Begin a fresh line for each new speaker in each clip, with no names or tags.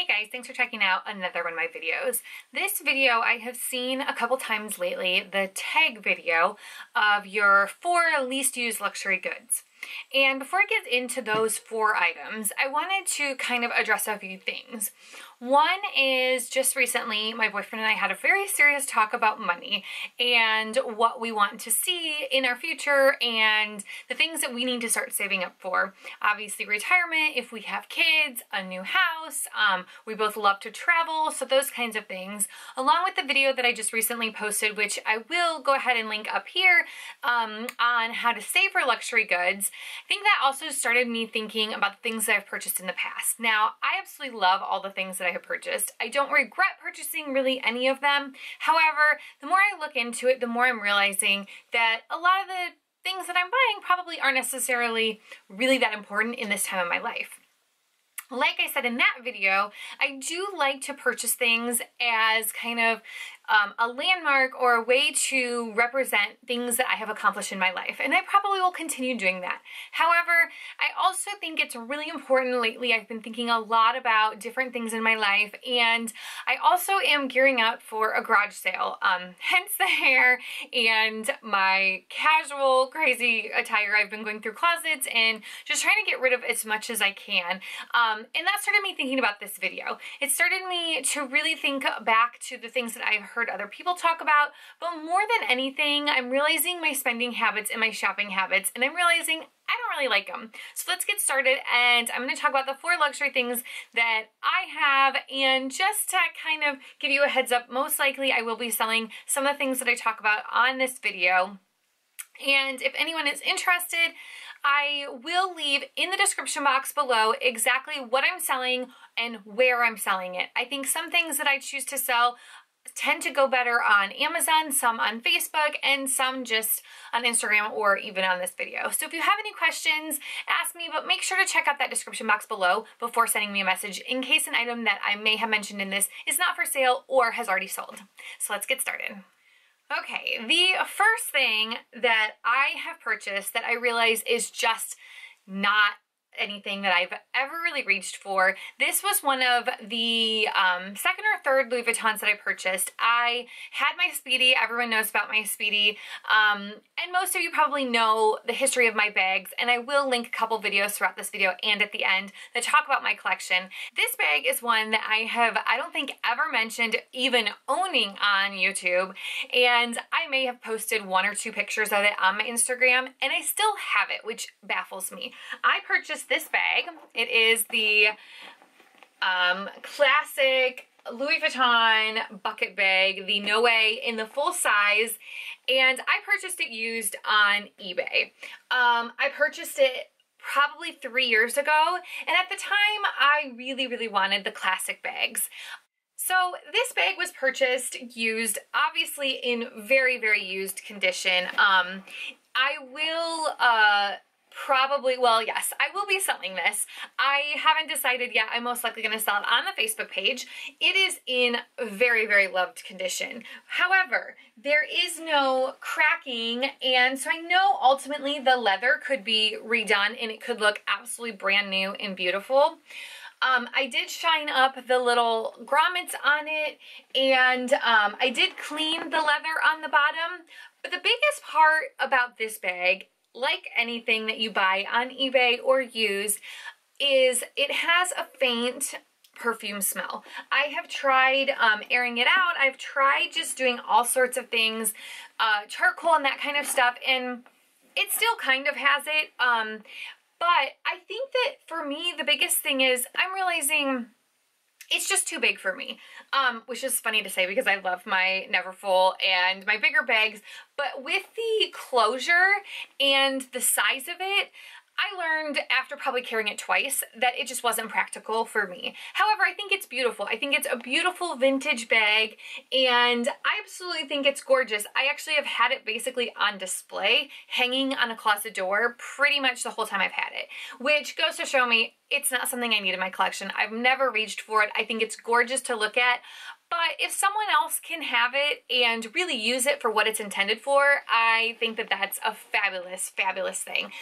Hey guys, thanks for checking out another one of my videos. This video I have seen a couple times lately, the tag video of your 4 least used luxury goods. And before I get into those 4 items, I wanted to kind of address a few things. One is just recently, my boyfriend and I had a very serious talk about money and what we want to see in our future and the things that we need to start saving up for. Obviously retirement, if we have kids, a new house, we both love to travel, so those kinds of things. Along with the video that I just recently posted, which I will go ahead and link up here, on how to save for luxury goods. I think that also started me thinking about the things that I've purchased in the past. Now, I absolutely love all the things that I have purchased. I don't regret purchasing really any of them. However, the more I look into it, the more I'm realizing that a lot of the things that I'm buying probably aren't necessarily really that important in this time of my life. Like I said in that video, I do like to purchase things as kind of a landmark or a way to represent things that I have accomplished in my life, and I probably will continue doing that. However, I also think it's really important lately. I've been thinking a lot about different things in my life, and I also am gearing up for a garage sale, hence the hair and my casual crazy attire. I've been going through closets and just trying to get rid of as much as I can, and that started me thinking about this video. It started me to really think back to the things that I've heard other people talk about, but more than anything, I'm realizing my spending habits and my shopping habits, and I'm realizing I don't really like them. So let's get started, and I'm going to talk about the 4 luxury things that I have, and just to kind of give you a heads up, most likely I will be selling some of the things that I talk about on this video. And if anyone is interested, I will leave in the description box below exactly what I'm selling and where I'm selling it. I think some things that I choose to sell tend to go better on Amazon, some on Facebook, and some just on Instagram or even on this video. So if you have any questions, ask me, but make sure to check out that description box below before sending me a message in case an item that I may have mentioned in this is not for sale or has already sold. So let's get started. Okay, the first thing that I have purchased that I realize is just not anything that I've ever really reached for. This was one of the second or third Louis Vuittons that I purchased. I had my Speedy. Everyone knows about my Speedy. And most of you probably know the history of my bags, and I will link a couple videos throughout this video and at the end that talk about my collection. This bag is one that I don't think ever mentioned even owning on YouTube, and I may have posted 1 or 2 pictures of it on my Instagram, and I still have it, which baffles me. I purchased this bag. It is the classic Louis Vuitton bucket bag, the Noe in the full size, and I purchased it used on eBay. I purchased it probably 3 years ago, and at the time I really wanted the classic bags. So this bag was purchased used, obviously in very used condition. I will yes, I will be selling this. I haven't decided yet. I'm most likely going to sell it on the Facebook page. It is in very loved condition. However, there is no cracking, and so I know ultimately the leather could be redone and it could look absolutely brand new and beautiful. I did shine up the little grommets on it, and I did clean the leather on the bottom. But the biggest part about this bag, like anything that you buy on eBay or used, is it has a faint perfume smell. I have tried airing it out. I've tried just doing all sorts of things, charcoal and that kind of stuff, and it still kind of has it. But I think that for me, the biggest thing is I'm realizing it's just too big for me, which is funny to say because I love my Neverfull and my bigger bags, but with the closure and the size of it, I learned after probably carrying it twice that it just wasn't practical for me. However, I think it's beautiful. I think it's a beautiful vintage bag, and I absolutely think it's gorgeous. I actually have had it basically on display, hanging on a closet door pretty much the whole time I've had it, which goes to show me it's not something I need in my collection. I've never reached for it. I think it's gorgeous to look at, But if someone else can have it and really use it for what it's intended for, I think that that's a fabulous, fabulous thing.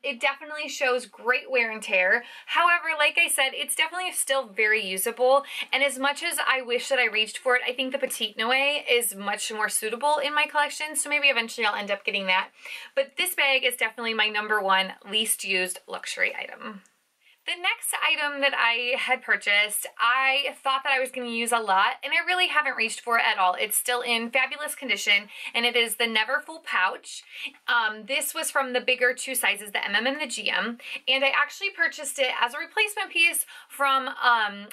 It definitely shows great wear and tear. However, like I said, it's definitely still very usable. And as much as I wish that I reached for it, I think the Petite Noe is much more suitable in my collection. So maybe eventually I'll end up getting that. But this bag is definitely my #1 least used luxury item. The next item that I had purchased, I thought that I was going to use a lot, and I really haven't reached for it at all. It's still in fabulous condition, and it is the Neverfull pouch. This was from the bigger 2 sizes, the MM and the GM, and I actually purchased it as a replacement piece from an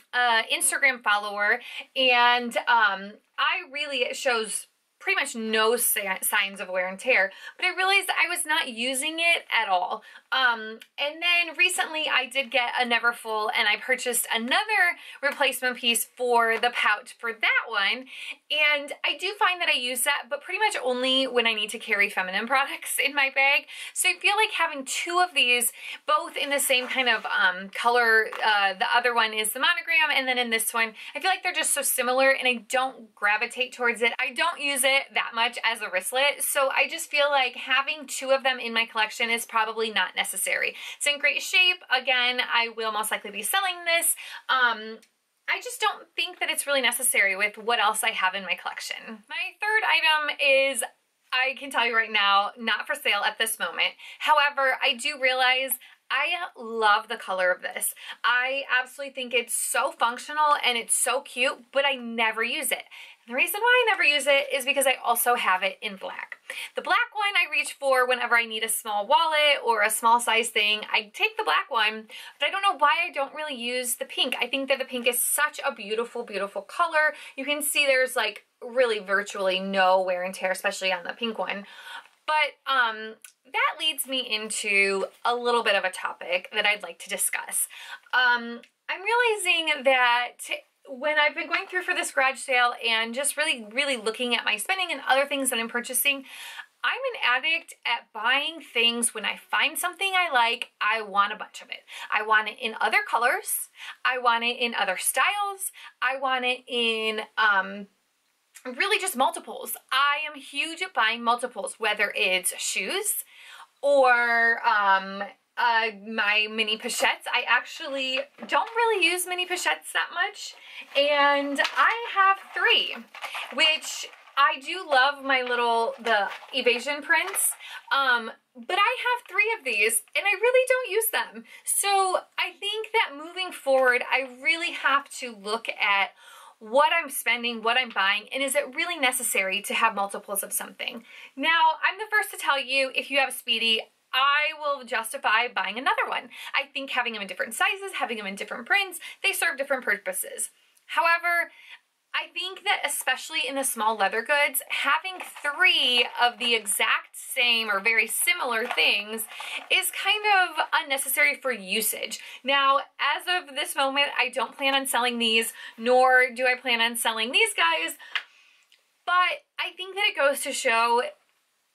Instagram follower, and it shows pretty much no signs of wear and tear, but I realized I was not using it at all. And then recently I did get a Neverfull, and I purchased another replacement piece for the pouch for that one, and I do find that I use that, but pretty much only when I need to carry feminine products in my bag. So I feel like having 2 of these, both in the same kind of color, the other one is the monogram, and then in this one, I feel like they're just so similar, and I don't gravitate towards it. I don't use it that much as a wristlet, so I just feel like having 2 of them in my collection is probably not necessary. It's in great shape. Again, I will most likely be selling this. I just don't think that it's really necessary with what else I have in my collection. My third item is, I can tell you right now, not for sale at this moment. However, I do realize I love the color of this. I absolutely think it's so functional and it's so cute, but I never use it. The reason why I never use it is because I also have it in black. The black one I reach for whenever I need a small wallet or a small size thing. I take the black one, but I don't know why I don't really use the pink. I think that the pink is such a beautiful, beautiful color. You can see there's like really virtually no wear and tear, especially on the pink one. But that leads me into a little bit of a topic that I'd like to discuss. I'm realizing that when I've been going through for this garage sale and just really looking at my spending and other things that I'm purchasing, I'm an addict at buying things. When I find something I like, I want a bunch of it. I want it in other colors. I want it in other styles. I want it in really just multiples. I am huge at buying multiples, whether it's shoes or my mini pochettes. I actually don't really use mini pochettes that much, and I have 3, which I do love the evasion prints, but I have 3 of these, and I really don't use them. So I think that moving forward, I really have to look at what I'm spending, what I'm buying, and is it really necessary to have multiples of something? Now, I'm the first to tell you, if you have a Speedy, I will justify buying another one. I think having them in different sizes, having them in different prints, they serve different purposes. However, I think that especially in the small leather goods, having 3 of the exact same or very similar things is kind of unnecessary for usage. Now, as of this moment, I don't plan on selling these, nor do I plan on selling these guys, but I think that it goes to show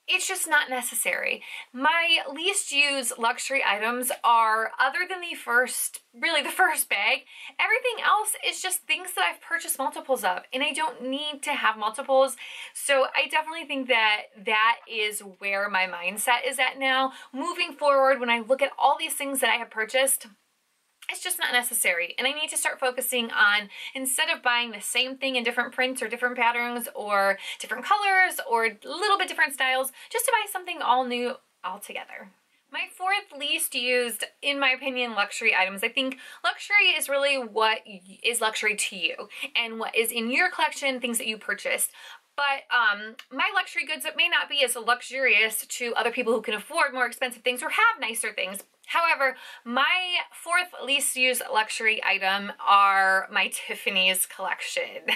it's just not necessary. My least used luxury items are, other than the first bag, everything else is just things that I've purchased multiples of, and I don't need to have multiples. So I definitely think that that is where my mindset is at now. Moving forward, when I look at all these things that I have purchased, it's just not necessary, and I need to start focusing on, instead of buying the same thing in different prints or different patterns or different colors or a little bit different styles, just to buy something all new altogether. My 4th least used, in my opinion, luxury items. I think luxury is really what is luxury to you and what is in your collection, things that you purchased. But my luxury goods, it may not be as luxurious to other people who can afford more expensive things or have nicer things. However, my 4th least used luxury item are my Tiffany's collection.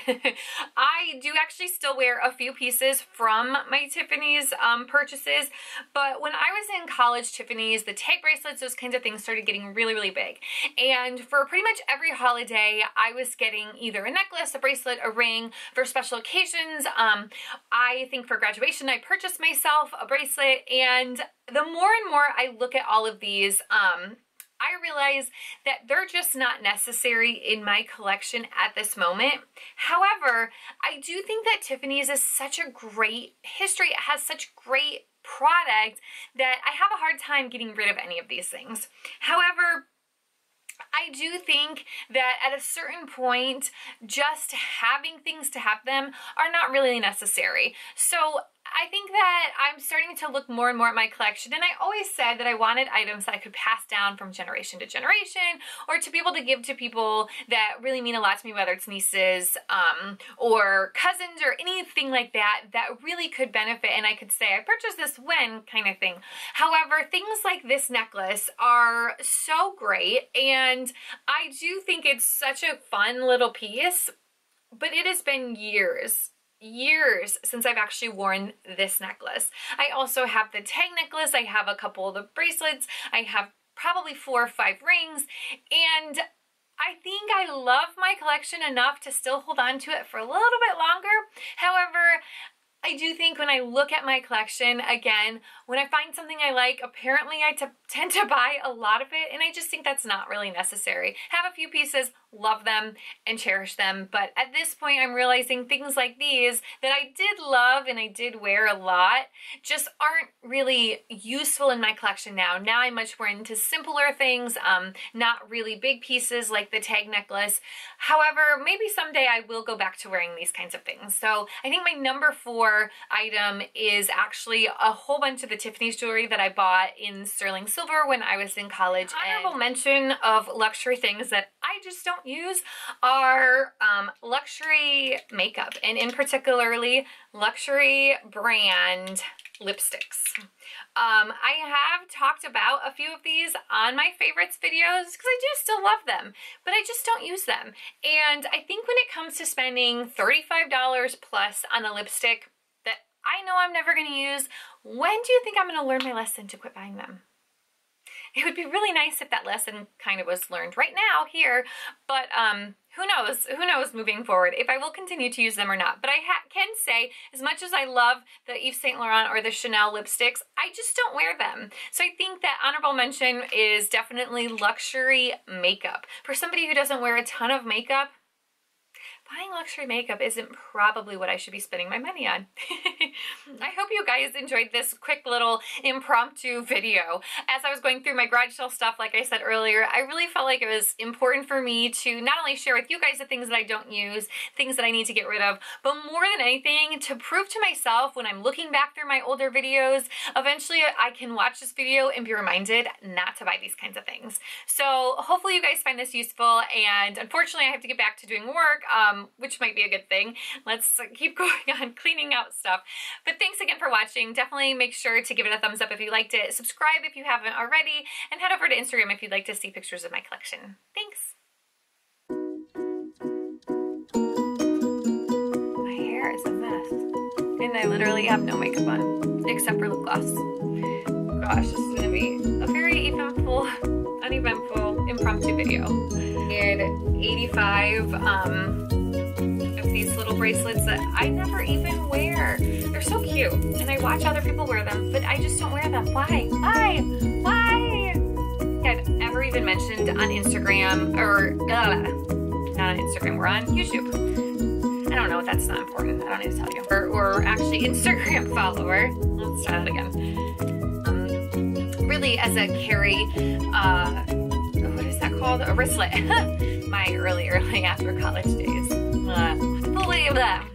I do actually still wear a few pieces from my Tiffany's purchases, but when I was in college, Tiffany's, the tag bracelets, those kinds of things started getting really big. And for pretty much every holiday, I was getting either a necklace, a bracelet, a ring. For special occasions, I think for graduation, I purchased myself a bracelet, and the more and more I look at all of these, I realize that they're just not necessary in my collection at this moment. However, I do think that Tiffany's is such a great history. It has such great product that I have a hard time getting rid of any of these things. However, I do think that at a certain point, just having things to have them are not really necessary. So I think that I'm starting to look more and more at my collection, and I always said that I wanted items that I could pass down from generation to generation, or to be able to give to people that really mean a lot to me, whether it's nieces or cousins or anything like that, that really could benefit, and I could say, I purchased this when, kind of thing. However, things like this necklace are so great, and I do think it's such a fun little piece, but it has been years since I've actually worn this necklace. I also have the tag necklace, I have a couple of the bracelets, I have probably 4 or 5 rings, and I think I love my collection enough to still hold on to it for a little bit longer. However, I do think when I look at my collection, again, when I find something I like, apparently I tend to buy a lot of it, and I just think that's not really necessary. Have a few pieces, love them, and cherish them, but at this point I'm realizing things like these that I did love and I did wear a lot just aren't really useful in my collection now. Now I'm much more into simpler things, not really big pieces like the tag necklace. However, maybe someday I will go back to wearing these kinds of things. So I think my number 4 item is actually a whole bunch of the Tiffany's jewelry that I bought in sterling silver when I was in college. Honorable mention of luxury things that I just don't use are luxury makeup, and in particularly luxury brand lipsticks. I have talked about a few of these on my favorites videos because I do still love them, but I just don't use them. And I think when it comes to spending $35 plus on a lipstick that I know I'm never going to use, when do you think I'm going to learn my lesson to quit buying them? It would be really nice if that lesson kind of was learned right now here, but who knows moving forward if I will continue to use them or not. But I can say, as much as I love the Yves Saint Laurent or the Chanel lipsticks, I just don't wear them. So I think that honorable mention is definitely luxury makeup. For somebody who doesn't wear a ton of makeup, buying luxury makeup isn't probably what I should be spending my money on. I hope you guys enjoyed this quick little impromptu video. As I was going through my garage sale stuff, like I said earlier, I really felt like it was important for me to not only share with you guys the things that I don't use, things that I need to get rid of, but more than anything, to prove to myself when I'm looking back through my older videos, eventually I can watch this video and be reminded not to buy these kinds of things. So hopefully you guys find this useful, and unfortunately I have to get back to doing work, which might be a good thing. Let's keep going on cleaning out stuff. But thanks again for watching. Definitely make sure to give it a thumbs up if you liked it, subscribe if you haven't already, and head over to Instagram if you'd like to see pictures of my collection. Thanks! My hair is a mess, and I literally have no makeup on, except for lip gloss. Gosh, this is gonna be a very uneventful, impromptu video. And 85 of these little bracelets that I never even wear. They're so cute, and I watch other people wear them, but I just don't wear them. Why? I've ever even mentioned on Instagram, or not on Instagram, we're on YouTube. I don't know, that's not important, I don't need to tell you. Or actually Instagram follower. Let's try that again. Really as a carry, what is that called? A wristlet. My early after college days. Believe that.